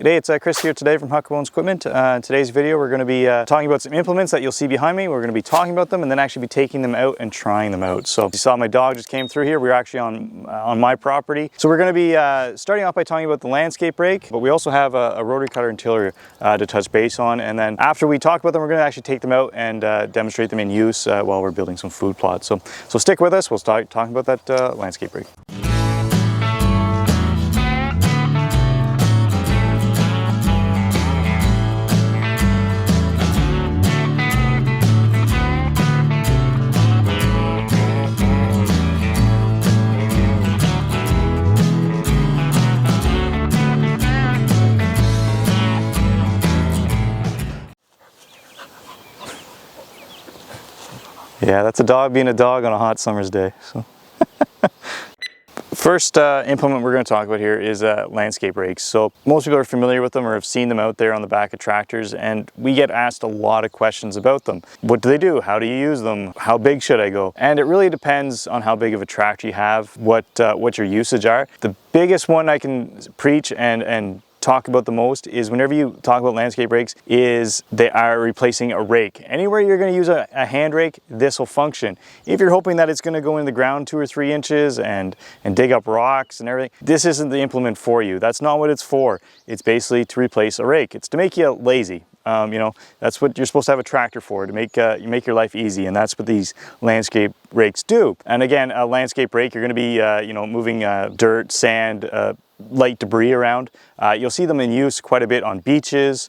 G'day, it's Chris here today from Huckabones Equipment. In today's video we're going to be talking about some implements that you'll see behind me. We're going to be talking about them and then actually be taking them out and trying them out. So you saw my dog just came through here. We're actually on my property. So we're going to be starting off by talking about the landscape rake, but we also have a rotary cutter and tiller to touch base on. And then after we talk about them, we're going to actually take them out and demonstrate them in use while we're building some food plots. So stick with us. We'll start talking about that landscape rake. Yeah, that's a dog being a dog on a hot summer's day. So. First implement we're going to talk about here is landscape rakes. So most people are familiar with them or have seen them out there on the back of tractors, and we get asked a lot of questions about them. What do they do? How do you use them? How big should I go? And it really depends on how big of a tractor you have, what your usage are. The biggest one I can preach and talk about the most is whenever you talk about landscape rakes is they are replacing a rake. Anywhere you're going to use a hand rake, this will function. If you're hoping that it's going to go in the ground 2 or 3 inches and dig up rocks and everything, this isn't the implement for you. That's not what it's for. It's basically to replace a rake. It's to make you lazy. You know, that's what you're supposed to have a tractor for, to make your life easy, and that's what these landscape rakes do. And again, a landscape rake, you're going to be you know, moving dirt, sand, light debris around. You'll see them in use quite a bit on beaches,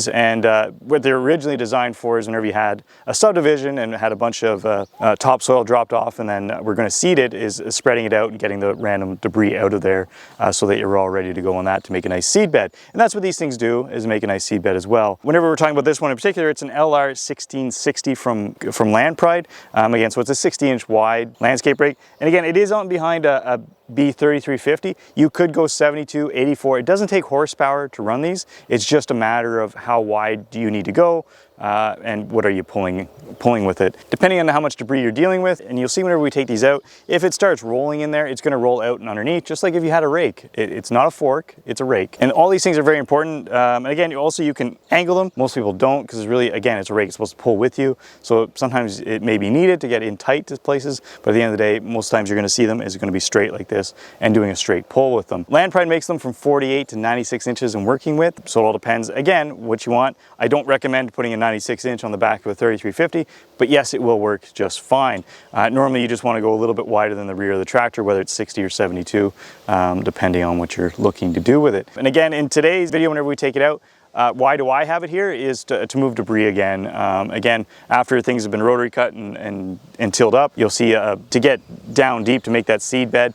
and what they're originally designed for is whenever you had a subdivision and had a bunch of topsoil dropped off, and then we're going to seed it, is spreading it out and getting the random debris out of there so that you're all ready to go on that to make a nice seed bed. And that's what these things do, is make a nice seed bed as well. Whenever we're talking about this one in particular, it's an LR 1660 from Land Pride. Again, so it's a 60-inch wide landscape rake. And again, it is on behind a B3350. You could go 72, 84. It doesn't take horsepower to run these. It's just a matter of how wide do you need to go and what are you pulling with it, depending on how much debris you're dealing with. And you'll see whenever we take these out, if it starts rolling in there, it's going to roll out and underneath, just like if you had a rake. It's not a fork, it's a rake. And all these things are very important. And again, also you can angle them. Most people don't, because it's really, again, it's a rake. It's supposed to pull with you. So sometimes it may be needed to get in tight to places, but at the end of the day, most times you're going to see them is going to be straight like this and doing a straight pull with them. Land Pride makes them from 48 to 96 inches in working width. So it all depends, again, what you want. I don't recommend putting a 96-inch on the back of a 3350, but yes, it will work just fine. Normally you just want to go a little bit wider than the rear of the tractor, whether it's 60 or 72, depending on what you're looking to do with it. And again, in today's video, whenever we take it out, why do I have it here is to move debris again. Again, after things have been rotary cut and tilled up, you'll see to get down deep to make that seed bed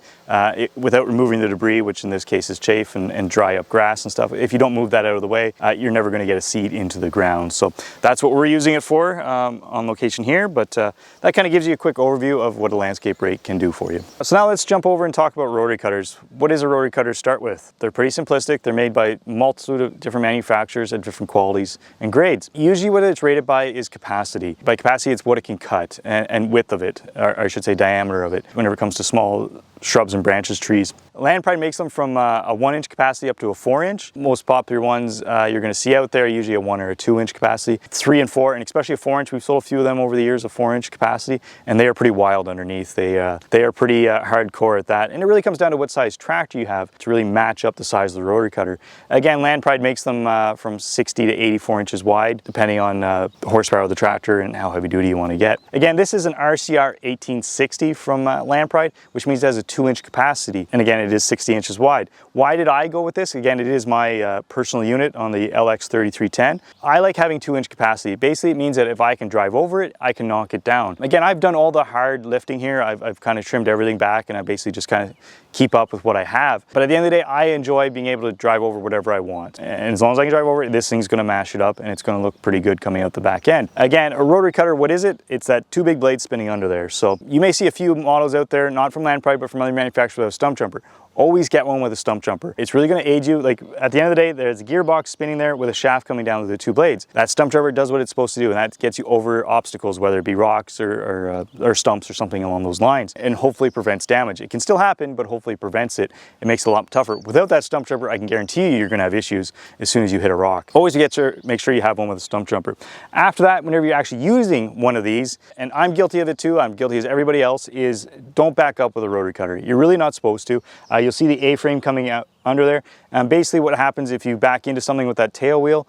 without removing the debris, which in this case is chaff and dry up grass and stuff. If you don't move that out of the way, you're never going to get a seed into the ground. So that's what we're using it for on location here, but that kind of gives you a quick overview of what a landscape rake can do for you. So now let's jump over and talk about rotary cutters. What is a rotary cutter to start with? They're pretty simplistic. They're made by multitude of different manufacturers at different qualities and grades. Usually what it's rated by is capacity. By capacity, it's what it can cut and width of it, or I should say diameter of it, whenever it comes to small shrubs and branches, trees. Land Pride makes them from a 1-inch capacity up to a 4-inch. Most popular ones you're going to see out there, usually a 1 or a 2-inch capacity. 3 and 4, and especially a 4-inch. We've sold a few of them over the years, a 4-inch capacity, and they are pretty wild underneath. They are pretty hardcore at that. And it really comes down to what size tractor you have to really match up the size of the rotary cutter. Again, Land Pride makes them from 60 to 84 inches wide, depending on the horsepower of the tractor and how heavy duty you want to get. Again, this is an RCR 1860 from Land Pride, which means it has a 2-inch capacity, and again it is 60 inches wide. Why did I go with this? Again, it is my personal unit on the LX 3310. I like having 2-inch capacity. Basically it means that if I can drive over it, I can knock it down. Again, I've done all the hard lifting here. I've kind of trimmed everything back, and I basically just kind of keep up with what I have. But at the end of the day, I enjoy being able to drive over whatever I want. And as long as I can drive over it, this thing's gonna mash it up and it's gonna look pretty good coming out the back end. Again, a rotary cutter, what is it? It's that 2 big blades spinning under there. So you may see a few models out there, not from Land Pride, but from other manufacturers with a stump jumper. always get one with a stump jumper. It's really going to aid you. Like at the end of the day, there's a gearbox spinning there with a shaft coming down to the two blades. That stump jumper does what it's supposed to do, and that gets you over obstacles, whether it be rocks or stumps or something along those lines, and hopefully prevents damage. It can still happen, but hopefully prevents it. It makes it a lot tougher. Without that stump jumper, I can guarantee you, you're going to have issues as soon as you hit a rock. Always make sure you have one with a stump jumper. After that, whenever you're actually using one of these, and I'm guilty of it too, I'm guilty as everybody else, is don't back up with a rotary cutter. You're really not supposed to. You'll see the A-frame coming out under there. Basically what happens if you back into something with that tail wheel,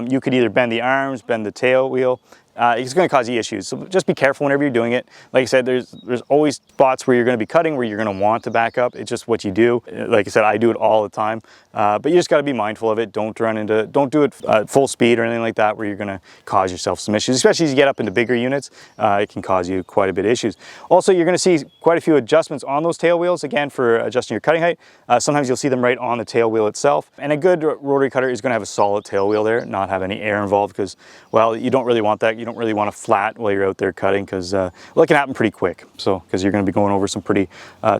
you could either bend the arms, bend the tail wheel. It's going to cause you issues. So just be careful whenever you're doing it. Like I said, there's always spots where you're going to be cutting where you're going to want to back up. It's just what you do. Like I said, I do it all the time. But you just got to be mindful of it. Don't do it at full speed or anything like that where you're going to cause yourself some issues, especially as you get up into bigger units. It can cause you quite a bit of issues. Also, you're going to see quite a few adjustments on those tail wheels, again, for adjusting your cutting height. Sometimes you'll see them right on the tail wheel itself. And a good rotary cutter is going to have a solid tail wheel there, not have any air involved, because, well, you don't really want that. You don't really want to flat while you're out there cutting, because well, it can happen pretty quick. So because you're going to be going over some pretty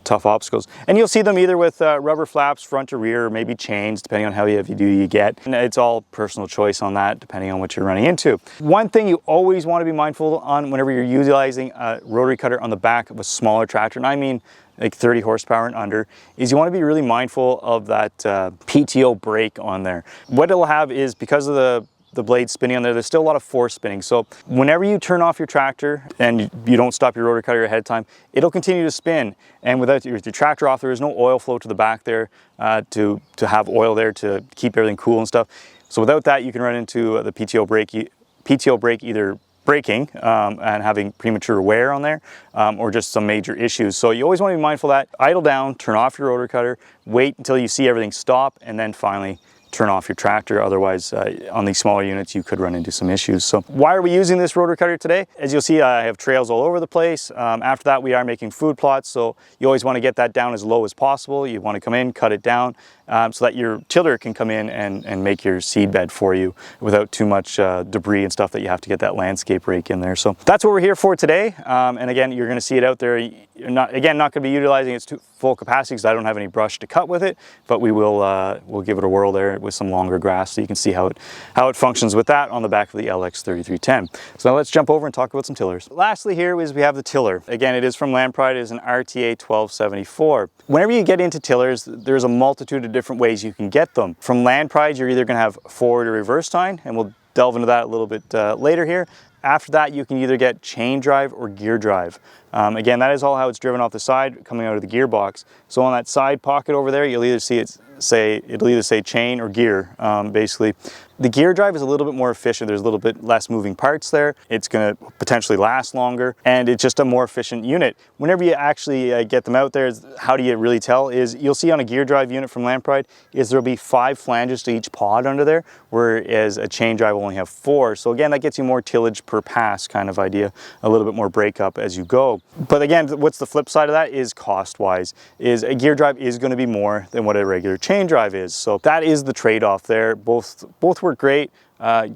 tough obstacles, and you'll see them either with rubber flaps front to rear, or maybe chains, depending on how heavy duty you get. And it's all personal choice on that, depending on what you're running into. One thing you always want to be mindful on whenever you're utilizing a rotary cutter on the back of a smaller tractor, and I mean like 30 horsepower and under, is you want to be really mindful of that PTO brake on there. What it'll have is, because of the blade spinning on there, there's still a lot of force spinning. So whenever you turn off your tractor and you don't stop your rotary cutter ahead of time, it'll continue to spin. And with your tractor off, there is no oil flow to the back there to have oil there to keep everything cool and stuff. So without that, you can run into the PTO brake either breaking and having premature wear on there, or just some major issues. So you always want to be mindful of that. Idle down, turn off your rotary cutter, wait until you see everything stop, and then finally turn off your tractor. Otherwise, on these smaller units, you could run into some issues. So why are we using this rotary cutter today? As you'll see, I have trails all over the place. After that, we are making food plots. So you always want to get that down as low as possible. You want to come in, cut it down, so that your tiller can come in and make your seed bed for you without too much debris and stuff that you have to get that landscape rake in there. So that's what we're here for today. And again, you're going to see it out there. You're not going to be utilizing its full capacity because I don't have any brush to cut with it, but we will we'll give it a whirl there with some longer grass, so you can see how it functions with that on the back of the LX3310. So now let's jump over and talk about some tillers. Lastly here is we have the tiller. Again, it is from Land Pride. It is an RTA 1274. Whenever you get into tillers, there's a multitude of different ways you can get them. From Land Pride, you're either going to have forward or reverse tine, and we'll delve into that a little bit later here. After that, you can either get chain drive or gear drive. Again, that is all how it's driven off the side, coming out of the gearbox. So on that side pocket over there, you'll either see it'll either say chain or gear, basically. The gear drive is a little bit more efficient. There's a little bit less moving parts there. It's going to potentially last longer, and it's just a more efficient unit. Whenever you actually get them out there, how do you really tell? Is you'll see on a gear drive unit from Land Pride is there'll be 5 flanges to each pod under there, whereas a chain drive will only have 4. So again, that gets you more tillage per pass kind of idea, a little bit more breakup as you go. But again, what's the flip side of that is cost-wise, is a gear drive is going to be more than what a regular chain drive is. So that is the trade-off there. Both work great.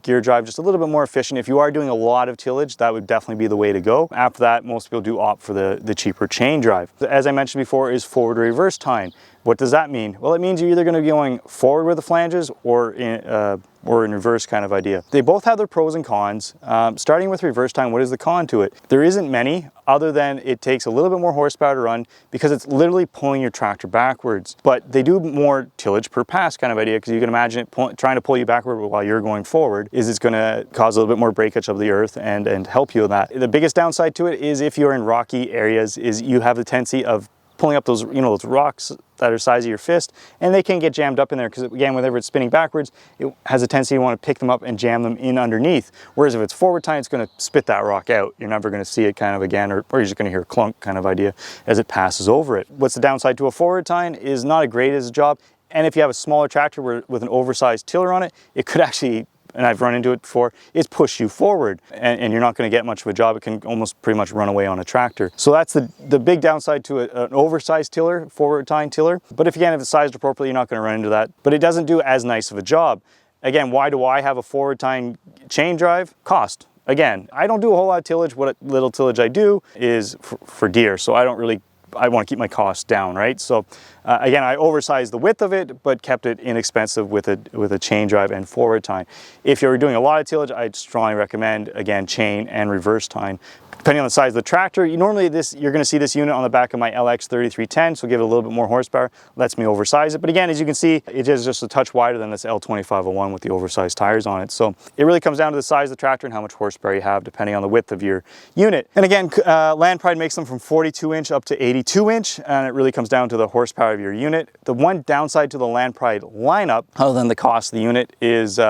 Gear drive just a little bit more efficient. If you are doing a lot of tillage, that would definitely be the way to go. After that, most people do opt for the cheaper chain drive. As I mentioned before, is forward or reverse tine. What does that mean? Well, it means you're either going to be going forward with the flanges or in reverse kind of idea. They both have their pros and cons. Starting with reverse tine, what is the con to it? There isn't many, other than it takes a little bit more horsepower to run because it's literally pulling your tractor backwards. But they do more tillage per pass kind of idea, because you can imagine it trying to pull you backward while you're going forward it's going to cause a little bit more breakage of the earth and help you with that. The biggest downside to it is if you're in rocky areas, is you have the tendency of pulling up those, those rocks that are the size of your fist, and they can get jammed up in there, because again, whenever it's spinning backwards, it has a tendency to want to pick them up and jam them in underneath. Whereas if it's forward tine, it's going to spit that rock out. You're never going to see it kind of again, or you're just going to hear a clunk kind of idea as it passes over it. What's the downside to a forward tine is not as great as a job, and if you have a smaller tractor with an oversized tiller on it, it could actually, and I've run into it before, is push you forward, and you're not going to get much of a job. It can almost pretty much run away on a tractor. So that's the big downside to an oversized tiller, forward tine tiller. But if it's sized appropriately, you're not going to run into that. But it doesn't do as nice of a job. Again, why do I have a forward tine chain drive? Cost. Again, I don't do a whole lot of tillage. What little tillage I do is for deer, so I want to keep my costs down, right? So Again, I oversized the width of it, but kept it inexpensive with a chain drive and forward tine. If you're doing a lot of tillage, I'd strongly recommend, again, chain and reverse tine. Depending on the size of the tractor, you're going to see this unit on the back of my LX 3310, so give it a little bit more horsepower, lets me oversize it. But again, as you can see, it is just a touch wider than this L2501 with the oversized tires on it. So it really comes down to the size of the tractor and how much horsepower you have, depending on the width of your unit. And again, Land Pride makes them from 42 inch up to 82 inch, and it really comes down to the horsepower of your unit. The one downside to the Land Pride lineup, other than the cost of the unit, is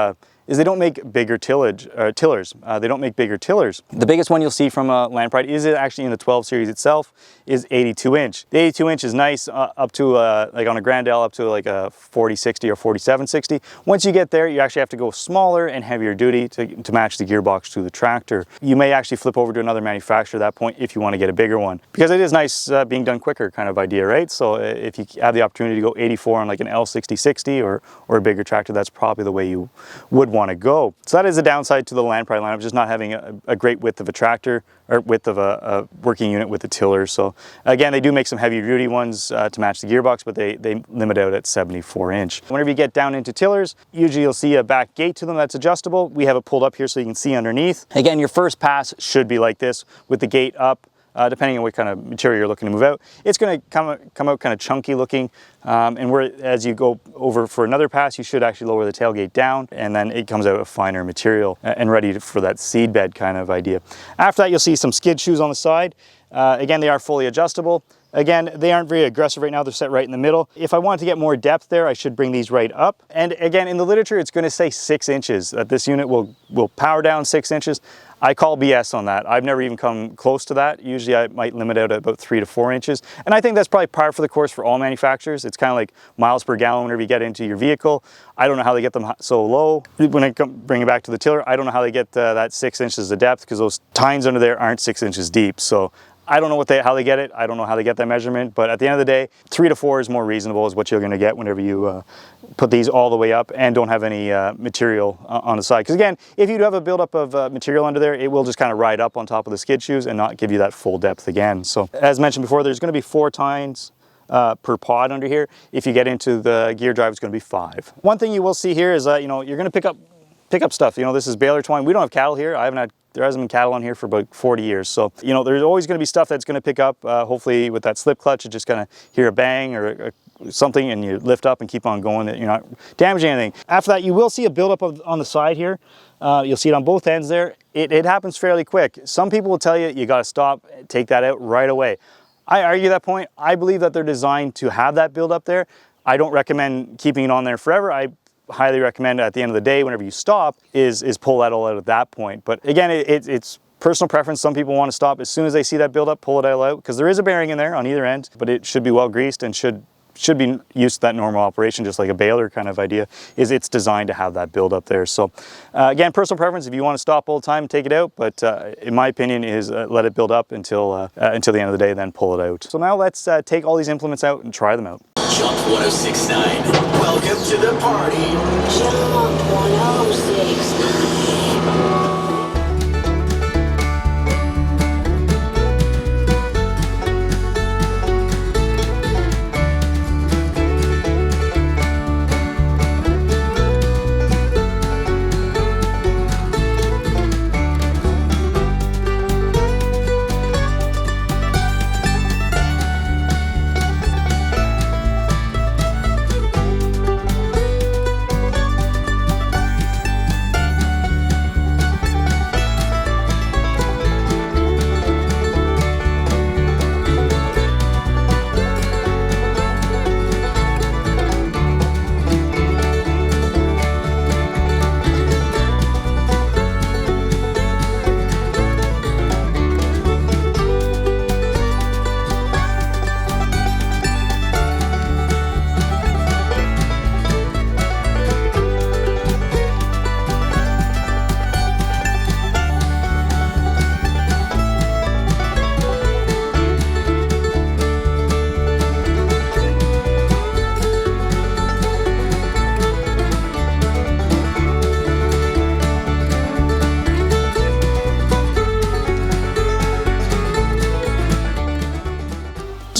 they don't make bigger tillers. They don't make bigger tillers. The biggest one you'll see from a Land Pride is actually in the 12 series itself is 82 inch. The 82 inch is nice up to like on a Grand L up to like a 4060 or 4760. Once you get there, you actually have to go smaller and heavier duty to match the gearbox to the tractor. You may actually flip over to another manufacturer at that point if you want to get a bigger one, because it is nice being done quicker kind of idea, right? So if you have the opportunity to go 84 on like an L6060 or a bigger tractor, that's probably the way you would want to go. So that is a downside to the Land Pride lineup, just not having a great width of a tractor or width of a working unit with the tiller. So again, they do make some heavy duty ones to match the gearbox, but they limit out at 74 inch. Whenever you get down into tillers, usually you'll see a back gate to them that's adjustable. We have it pulled up here so you can see underneath. Again, your first pass should be like this with the gate up. Depending on what kind of material you're looking to move out. It's going to come out kind of chunky looking, and as you go over for another pass, you should actually lower the tailgate down, and then it comes out a finer material and ready for that seed bed kind of idea. After that, you'll see some skid shoes on the side. Again, they are fully adjustable. Again, they aren't very aggressive right now. They're set right in the middle. If I wanted to get more depth there, I should bring these right up. And again, in the literature, it's going to say 6 inches, that this unit will power down 6 inches. I call BS on that. I've never even come close to that. Usually I might limit out at about 3 to 4 inches. And I think that's probably par for the course for all manufacturers. It's kind of like miles per gallon whenever you get into your vehicle. I don't know how they get them so low. When I bring it back to the tiller, I don't know how they get that 6 inches of depth, because those tines under there aren't 6 inches deep. So I don't know how they get it. I don't know how they get that measurement, but at the end of the day, 3 to 4 is more reasonable is what you're going to get whenever you put these all the way up and don't have any material on the side. Because again, if you do have a buildup of material under there, it will just kind of ride up on top of the skid shoes and not give you that full depth again. So as mentioned before, there's going to be 4 tines per pod under here. If you get into the gear drive, it's going to be 5. One thing you will see here is you're going to pick up stuff. This is baler twine. We don't have cattle here. There hasn't been cattle on here for about 40 years. So, there's always going to be stuff that's going to pick up. Hopefully with that slip clutch, you're just going to hear a bang or something and you lift up and keep on going, that you're not damaging anything. After that, you will see a buildup on the side here. You'll see it on both ends there. It happens fairly quick. Some people will tell you got to stop, take that out right away. I argue that point. I believe that they're designed to have that buildup there. I don't recommend keeping it on there forever. I highly recommend at the end of the day, whenever you stop, is pull that all out at that point. But again, it's personal preference. Some people want to stop as soon as they see that buildup, pull it all out, because there is a bearing in there on either end, but it should be well greased and should be used to that normal operation, just like a baler kind of idea. It's designed to have that buildup there. So again, personal preference. If you want to stop all the time, take it out. But in my opinion, is let it build up until the end of the day, then pull it out. So now let's take all these implements out and try them out. Jump 1069. Welcome to the party. Jump 1069.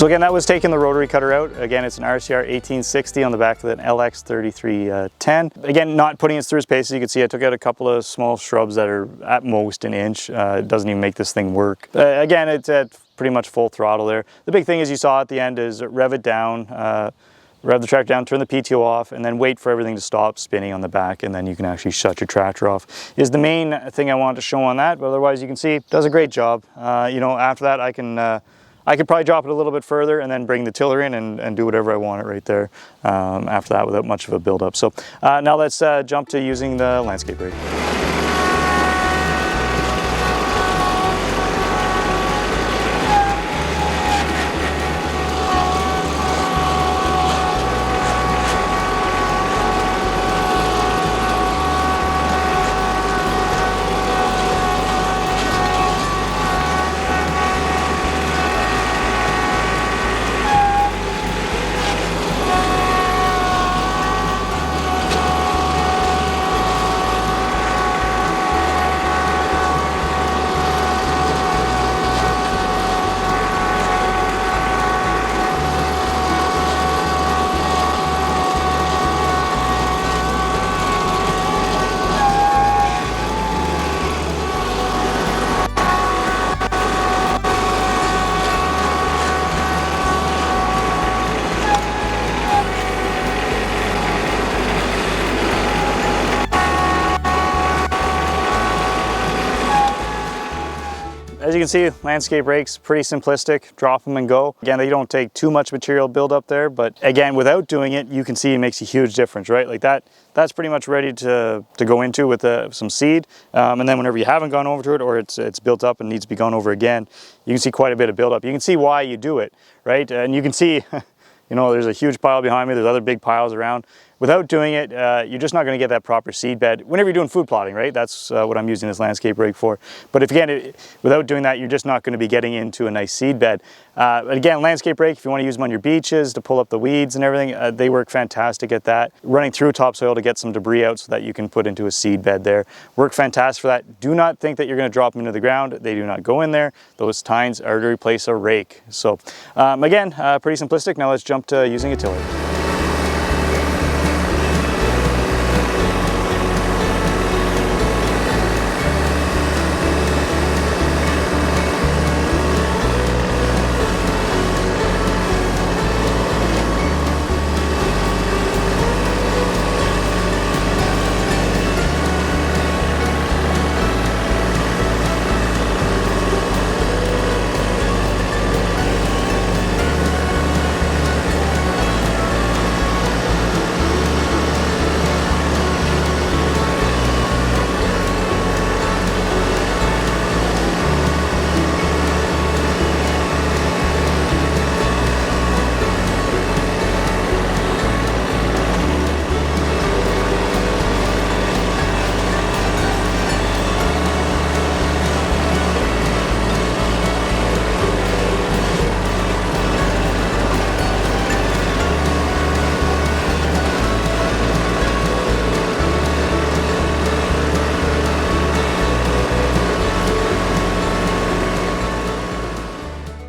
So again, that was taking the rotary cutter out. Again, it's an RCR 1860 on the back of an LX 3310. Again, not putting it through its paces. You can see I took out a couple of small shrubs that are at most an inch. It doesn't even make this thing work. Again, it's at pretty much full throttle there. The big thing, as you saw at the end, is rev it down, rev the tractor down, turn the PTO off, and then wait for everything to stop spinning on the back, and then you can actually shut your tractor off. Is the main thing I wanted to show on that, but otherwise you can see it does a great job. You know, after that I could probably drop it a little bit further and then bring the tiller in and do whatever I want it right there after that without much of a build-up. So now let's jump to using the landscape rake. As you can see, landscape rakes, pretty simplistic, drop them and go. Again, they don't take too much material build up there, but again, without doing it, you can see it makes a huge difference, right? Like that's pretty much ready to go into with some seed. And then whenever you haven't gone over to it or it's built up and needs to be gone over again, you can see quite a bit of buildup. You can see why you do it, right? And you can see, you know, there's a huge pile behind me, there's other big piles around. Without doing it, you're just not going to get that proper seed bed. Whenever you're doing food plotting, right? That's what I'm using this landscape rake for. But if again, without doing that, you're just not going to be getting into a nice seed bed. Again, landscape rake, if you want to use them on your beaches to pull up the weeds and everything, they work fantastic at that. Running through topsoil to get some debris out so that you can put into a seed bed there. Work fantastic for that. Do not think that you're going to drop them into the ground. They do not go in there. Those tines are to replace a rake. So again, pretty simplistic. Now let's jump to using a tiller.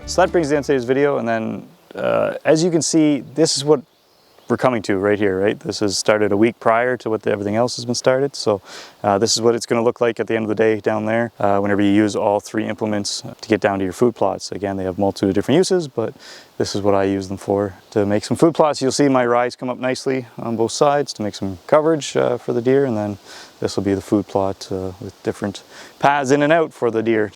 So that brings the end of today's video, and then as you can see, this is what we're coming to right here, right? This has started a week prior to what everything else has been started. So this is what it's going to look like at the end of the day down there whenever you use all three implements to get down to your food plots. Again, they have multitude of different uses, but this is what I use them for, to make some food plots. You'll see my rise come up nicely on both sides to make some coverage for the deer, and then this will be the food plot with different paths in and out for the deer.